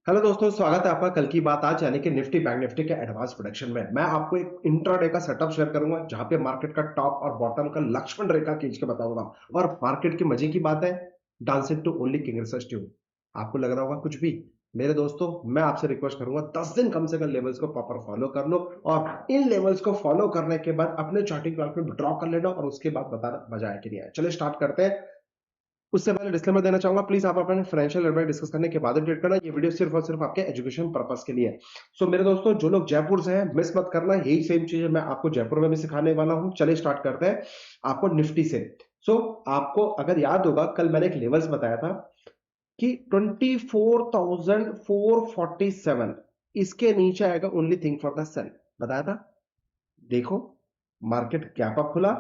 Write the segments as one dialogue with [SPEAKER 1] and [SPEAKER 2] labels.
[SPEAKER 1] Hello दोस्तों, स्वागत है आपका कल की बात आज यानी कि निफ्टी बैंक निफ्टी के एडवांस प्रोडक्शन में। मैं आपको एक इंट्राडे का सेटअप शेयर करूंगा जहां पे मार्केट का टॉप और बॉटम का लक्ष्मण रेखा खींच के बताऊंगा। और मार्केट की मजे की बात है, dancing to only king research tune. आपको लग रहा होगा कुछ भी। मेरे दोस्तों, मैं आपसे रिक्वेस्ट करूंगा 10 दिन कम से कम लेवल्स को प्रॉपर फॉलो कर लो और इन लेवल्स को फॉलो करने के बाद अपने चार्टिंग प्लान में ड्रॉ कर लेना और उसके बाद बताना मजा आया कि नहीं आया। चलिए स्टार्ट करते हैं। उससे पहले डिस्क्लेमर देना चाहूंगा, प्लीज आप अपने फाइनेंशियल एडवाइस डिस्कस करने के बाद ट्रेड करना। ये वीडियो सिर्फ और सिर्फ आपके एजुकेशन पर्पस के लिए है। सो मेरे दोस्तों, जो लोग जयपुर से हैं मिस मत करना, यही सेम चीज मैं आपको जयपुर में भी सिखाने वाला हूं। चलिए स्टार्ट करते हैं आपको निफ्टी से। सो आपको अगर याद होगा, कल मैंने एक लेवल्स बताया था कि 24,447 इसके नीचे आएगा only thing for the sale, बताया था। देखो, मार्केट गैप अप खुला,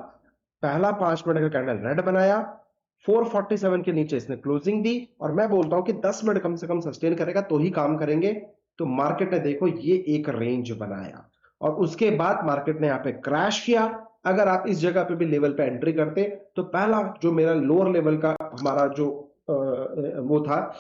[SPEAKER 1] पहला 5 मिनट का कैंडल रेड बनाया, 447 के नीचे इसने क्लोजिंग दी और मैं बोलता हूं कि 10 मिनट कम से कम सस्टेन करेगा तो ही काम करेंगे। तो मार्केट ने देखो ये एक रेंज बनाया और उसके बाद मार्केट ने यहां पे क्रैश किया। अगर आप इस जगह पे भी लेवल पे एंट्री करते तो पहला जो मेरा लोअर लेवल का हमारा जो वो था,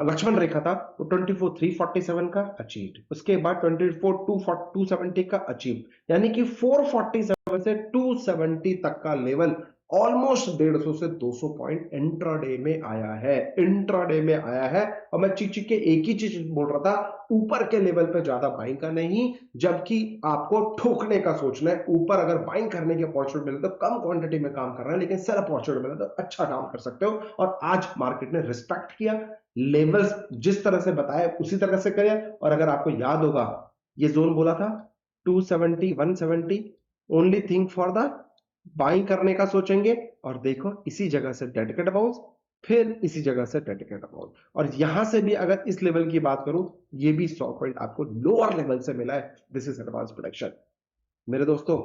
[SPEAKER 1] लक्ष्मण रेखा था, वो 24,347 का अचीव, उसके बाद 24,270 का अचीव, यानी कि 447 से 270 तक का लेवल ऑलमोस्ट 150 से 200 पॉइंट इंट्राडे में आया है। इंट्राडे में आया है और मैं चिक चिक के एक ही चीज बोल रहा था, ऊपर के लेवल पे ज्यादा बाइंग का नहीं, जबकि आपको ठोकने का सोचना है। ऊपर अगर बाइंग करने की अपॉर्चुनिटी मिले तो कम क्वांटिटी में काम करना है, लेकिन सेल अपॉर्चुनिटी मिले तो अच्छा काम कर सकते हो। और आज मार्केट ने रिस्पेक्ट किया, लेवल्स जिस तरह से बताया उसी तरह से करे। और अगर आपको याद होगा, ये जोन बोला था 270 170 only thing for the buying करने का सोचेंगे। और देखो इसी जगह से डेडिकेट बाउंस, फिर इसी जगह से डेडिकेट बाउंस, और यहां से भी अगर इस लेवल की बात करूं, ये भी 100 पॉइंट आपको लोअर लेवल से मिला है। This is advance production. मेरे दोस्तों,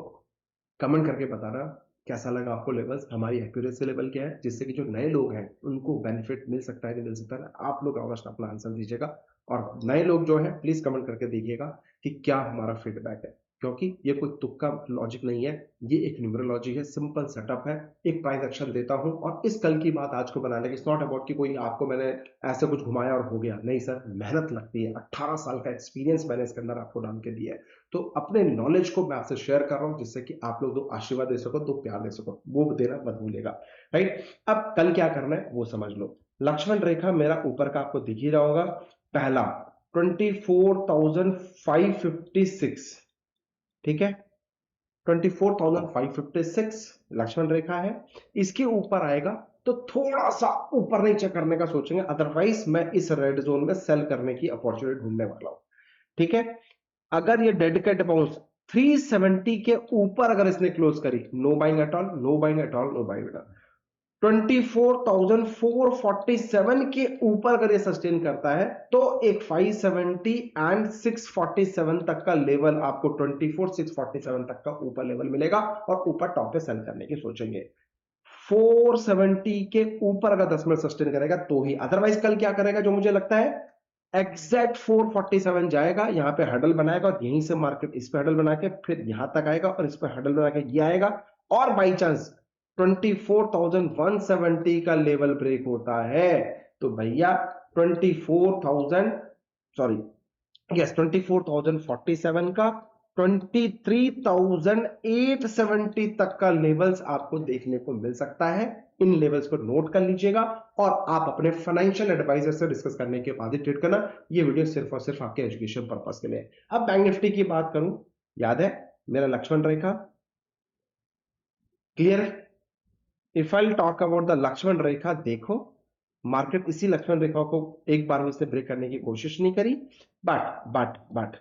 [SPEAKER 1] कमेंट करके बताना कैसा लगा आपको लेवल्स, हमारी एक्यूरेसी लेवल क्या है, जिससे कि जो नए लोग हैं उनको बेनिफिट मिल सकता है, नहीं मिल सकता है। आप लोग ऑनेस्ट अपना आंसर दीजिएगा और नए लोग जो है प्लीज कमेंट करके देखिएगा कि क्या हमारा फीडबैक है, क्योंकि ये कोई तुक्का लॉजिक नहीं है, ये एक न्यूमरोलॉजी है, सिंपल सेटअप है। एक प्राइस एक्शन देता हूं और इस कल की बात आज को बनाने की, इट्स नॉट अबाउट कि कोई आपको मैंने ऐसे कुछ घुमाया और हो गया, नहीं सर, मेहनत लगती है। 18 साल का एक्सपीरियंस मैंने इसके अंदर आपको डाल के दिया है। तो अपने नॉलेज को मैं आपसे शेयर कर रहा हूं, जिससे कि आप लोग दो आशीर्वाद दे सको, दो प्यार दे सको, वो देना मत भूलिएगा। राइट, अब कल क्या करना है वो समझ लो। लक्ष्मण रेखा मेरा ऊपर का आपको दिख ही रहा होगा, पहला 24,556, ठीक है, 24,556 लक्ष्मण रेखा है। इसके ऊपर आएगा तो थोड़ा सा ऊपर नीचे करने का सोचेंगे, अदरवाइज मैं इस रेड जोन में सेल करने की अपॉर्चुनिटी ढूंढने वाला हूं। ठीक है, अगर ये डेडिकेट बाउंस 370 के ऊपर अगर इसने क्लोज करी, know buying at all, know buying at all, know buying at all. 24,447 के ऊपर अगर ये सस्टेन करता है तो एक 570 एंड 647 तक का लेवल आपको, 24,647 तक का ऊपर लेवल मिलेगा और ऊपर टॉप पे सेल करने की सोचेंगे। 470 के ऊपर अगर 10 मिनट सस्टेन करेगा तो ही, अदरवाइज कल क्या करेगा जो मुझे लगता है, एग्जैक्ट 447 जाएगा, यहां पे हडल बनाएगा और यहीं से मार्केट इस पे हडल बना के फिर यहां तक आएगा और इस पे हडल बना के ये आएगा। और बाई चांस 24,170 का लेवल ब्रेक होता है तो भैया 24,000, सॉरी, यस, 24,047 का 23,870 तक का लेवल्स आपको देखने को मिल सकता है। इन लेवल्स को नोट कर लीजिएगा और आप अपने फाइनेंशियल एडवाइजर से डिस्कस करने के बाद ही ट्रेड करना। ये वीडियो सिर्फ और सिर्फ आपके एजुकेशन पर्पस के लिए। अब बैंक निफ्टी की बात करूं, याद है मेरा Lakshman Rekha, clear? If I talk about the Lakshman Rekha, देखो मार्केट इसी लक्ष्मण रेखा को एक बार उसने ब्रेक करने की कोशिश नहीं करी, बट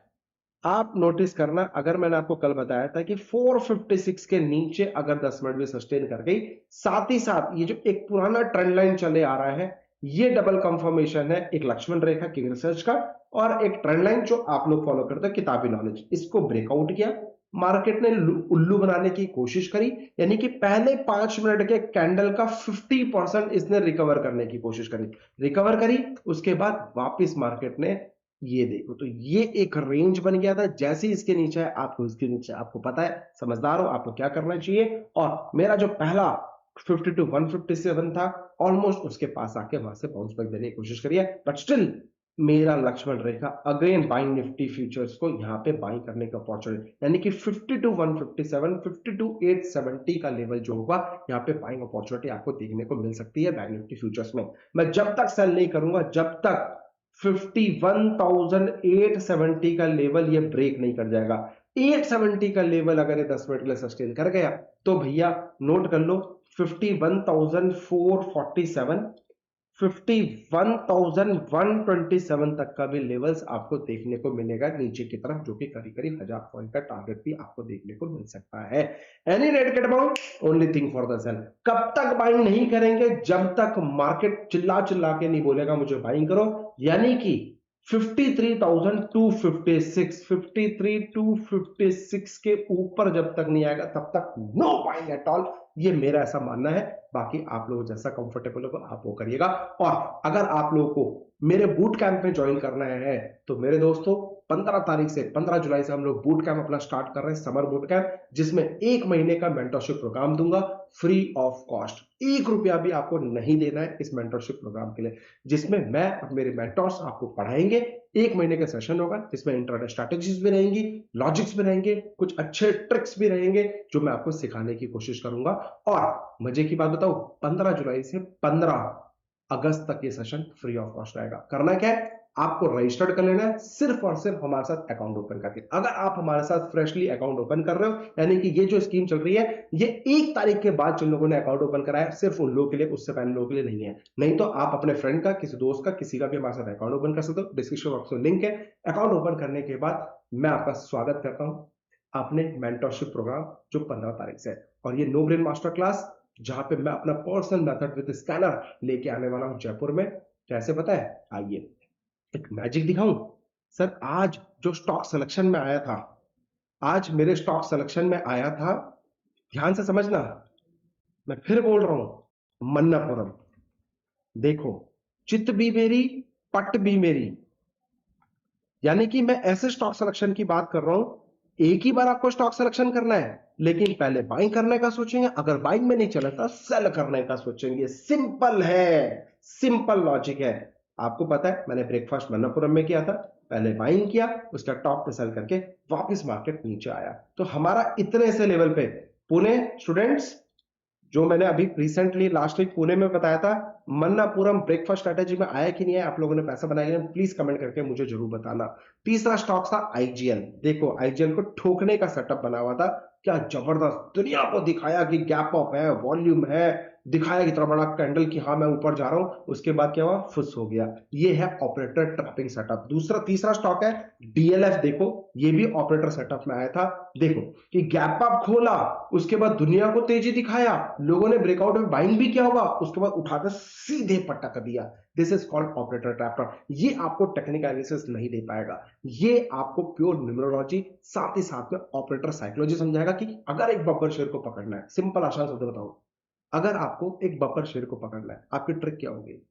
[SPEAKER 1] आप नोटिस करना, अगर मैंने आपको कल बताया था कि 456 के नीचे अगर 10 मिनट भी सस्टेन कर गई, साथ ही साथ ये जो एक पुराना ट्रेंड लाइन चले आ रहा है, ये डबल कंफर्मेशन है एक लक्ष्मण रेखा किंग रिसर्च का और एक ट्रेंड लाइन जो आप लोग फॉलो करते हो किताबी नॉलेज, इसको ब्रेकआउट किया। मार्केट ने उल्लू बनाने की कोशिश करी, यानी कि पहले 5 मिनट के कैंडल का 50% इसने रिकवर करने की कोशिश करी, रिकवर करी, उसके बाद वापस मार्केट ने, ये देखो तो ये एक रेंज बन गया था। जैसे ही इसके नीचे है आपको, इसके नीचे आपको पता है, समझदार हो आपको क्या करना चाहिए। और मेरा जो पहला 52 157 था, ऑलमोस्ट उसके पास आके वहां से बाउंस बैक देने की कोशिश करिए, बट स्टिल मेरा लक्ष्मण रेखा अगेन बाइंग निफ्टी फ्यूचर्स को यहां पे बाइंग करने का अपॉर्चुनिटी, यानी कि 52,157, 52,870 का लेवल जो होगा यहां पे बाइंग अपॉर्चुनिटी आपको देखने को मिल सकती है बैंक निफ्टी फ्यूचर्स में। मैं जब तक सेल नहीं करूंगा जब तक 51,870 का लेवल ये ब्रेक नहीं कर जाएगा। 870 का लेवल अगर ये 10 मिनट के लिए सस्टेन कर गया तो भैया नोट कर लो 51,447, 51,127 तक का भी लेवल्स आपको देखने को मिलेगा नीचे की तरफ, जो कि करीब करीब 1000 पॉइंट का टारगेट भी आपको देखने को मिल सकता है। Any rate get amount only thing for the sale. कब तक बाइंग नहीं करेंगे? जब तक मार्केट चिल्ला चिल्ला के नहीं बोलेगा मुझे बाइंग करो, यानी कि 53,256, 53,256 के ऊपर जब तक नहीं आएगा तब तक नो बाइंग एट ऑल। ये मेरा ऐसा मानना है, बाकी आप लोग जैसा कंफर्टेबल होगा आप वो करिएगा। और अगर आप लोगों को मेरे बूट कैंप में ज्वाइन करना है तो मेरे दोस्तों 15 तारीख से 15 जुलाई से हम लोग बूट कैंप अपना स्टार्ट कर रहे हैं, समर बूट कैंप, जिसमें 1 महीने का मेंटरशिप प्रोग्राम दूंगा फ्री ऑफ कॉस्ट। 1 रुपया भी आपको नहीं देना है इस मेंटरशिप प्रोग्राम के लिए, जिसमें मैं और मेरे मेंटर्स आपको पढ़ाएंगे। 1 महीने का सेशन होगा जिसमें इंट्राडे स्ट्रैटेजीज भी रहेंगी, लॉजिक्स भी रहेंगे, कुछ अच्छे ट्रिक्स भी रहेंगे जो मैं आपको सिखाने की कोशिश करूंगा। और मजे की बात बताऊं, 15 जुलाई से 15 अगस्त तक ये सेशन फ्री ऑफ कॉस्ट रहेगा। करना क्या है, आपको रजिस्टर्ड कर लेना है सिर्फ और सिर्फ हमारे साथ अकाउंट ओपन करके। अगर आप हमारे साथ फ्रेशली अकाउंट ओपन कर रहे हो, यानी कि ये जो स्कीम चल रही है ये 1 तारीख के बाद जिन लोगों ने अकाउंट ओपन कराया सिर्फ उन लोगों के लिए, उससे पहले लोगों के लिए नहीं है। नहीं तो आप अपने फ्रेंड का, किसी दोस्त का, किसी का भी हमारे साथ अकाउंट ओपन कर सकते हो। डिस्क्रिप्शन बॉक्स में लिंक है। अकाउंट ओपन करने के बाद मैं आपका स्वागत करता हूं अपने मेंटरशिप प्रोग्राम जो 15 तारीख से है। और ये नो ब्रेन मास्टर क्लास जहां पे मैं अपना पर्सनल मेथड विद स्कैनर लेके आने वाला हूं जयपुर में। कैसे पता है? आइए एक मैजिक दिखाऊं। सर आज जो स्टॉक सिलेक्शन में आया था, आज मेरे स्टॉक सिलेक्शन में आया था, ध्यान से समझना, मैं फिर बोल रहा हूं, मन्नापुरम। देखो, चित भी मेरी, पट भी मेरी, यानी कि मैं ऐसे स्टॉक सिलेक्शन की बात कर रहा हूं। एक ही बार आपको स्टॉक सिलेक्शन करना है, लेकिन पहले बाइंग करने का सोचेंगे, अगर बाइंग में नहीं चला तो सेल करने का सोचेंगे। सिंपल है, सिंपल लॉजिक है। आपको पता है मैंने ब्रेकफास्ट मन्नापुरम में किया था, पहले बाइंग किया, उसका टॉप पे सेल करके वापस मार्केट नीचे आया। तो हमारा इतने से लेवल पे पुणे स्टूडेंट्स, जो मैंने अभी रिसेंटली लास्ट वीक पुणे में बताया था, मन्नापुरम ब्रेकफास्ट स्ट्रेटेजी में आया कि नहीं है, आप लोगों ने पैसा बनाया कि नहीं, प्लीज कमेंट करके मुझे जरूर बताना। तीसरा स्टॉक था आईजीएल। देखो आईजीएल को ठोकने का सेटअप बना हुआ था, क्या जबरदस्त दुनिया को दिखाया कि गैप अप है, वॉल्यूम है, दिखाया कितना बड़ा कैंडल कि हाँ मैं ऊपर जा रहा हूं। उसके बाद क्या हुआ, फुस हो गया। ये है ऑपरेटर ट्रैपिंग सेटअप। तीसरा स्टॉक है डीएलएफ। देखो ये भी ऑपरेटर सेटअप में आया था। देखो कि गैप अप खोला, उसके बाद दुनिया को तेजी दिखाया, लोगों ने ब्रेकआउट में बाइंग भी किया होगा, उसके बाद उठाकर सीधे पटक दिया। This is called operator trapper. ये आपको टेक्निकल एनालिसिस नहीं दे पाएगा, ये आपको प्योर न्यूमरोलॉजी साथ ही साथ में ऑपरेटर साइकोलॉजी समझाएगा कि अगर एक बब्बर शेयर को पकड़ना है, सिंपल आसान शब्द बताओ, अगर आपको एक बब्बर शेयर को पकड़ना है, आपकी ट्रिक क्या होगी?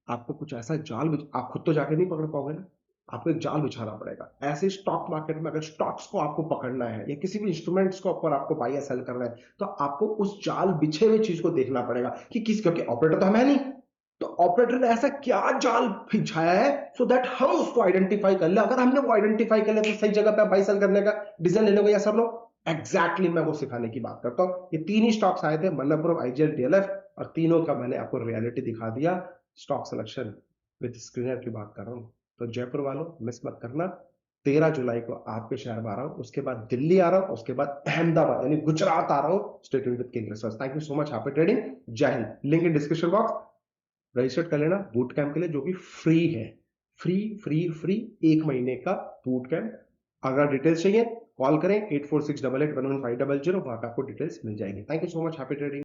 [SPEAKER 1] आपको कुछ ऐसा जाल, आप खुद तो जाके नहीं पकड़ पाओगे ना, आपको एक जाल बिछाना पड़ेगा। ऐसे स्टॉक मार्केट में अगर स्टॉक्स को आपको पकड़ना है या किसी भी इंस्ट्रूमेंट्स को ऊपर आपको बाय या सेल करना है, तो आपको उस जाल बिछे हुए चीज को देखना पड़ेगा कि किस, क्योंकि ऑपरेटर तो हम है नहीं, तो ऑपरेटर ने ऐसा क्या जाल बिछाया है सो दैट हम उसको आइडेंटिफाई कर ले। अगर हमने वो आइडेंटिफाई कर ले तो सही जगह पे बाय सेल करने का डिसीजन ले लोगे। या सब लोग एग्जैक्टली मैं वो सिखाने की बात करता हूं। ये 3 ही स्टॉक्स आए थे, मन्नापुरम, आईजीएल, डीएलएफ, और तीनों का मैंने आपको रियलिटी दिखा दिया। स्टॉक सिलेक्शन विद स्क्रीनर की बात कर रहा हूं, तो जयपुर वालों मिस मत करना। 13 जुलाई को आपके शहर में आ रहा हूं, उसके बाद दिल्ली आ रहा हूं, उसके बाद अहमदाबाद यानी गुजरात आ रहा हूं। Stay tuned with king research. Thank you so much, happy trading, Jai Hind. Link in description box. Register कर लेना बूट कैंप के लिए, जो कि फ्री है। फ्री फ्री फ्री 1 महीने का बूट कैंप। अगर डिटेल्स चाहिए कॉल करें 8468811500, वहां पे आपको डिटेल्स मिल जाएंगे। Thank you so much, happy trading.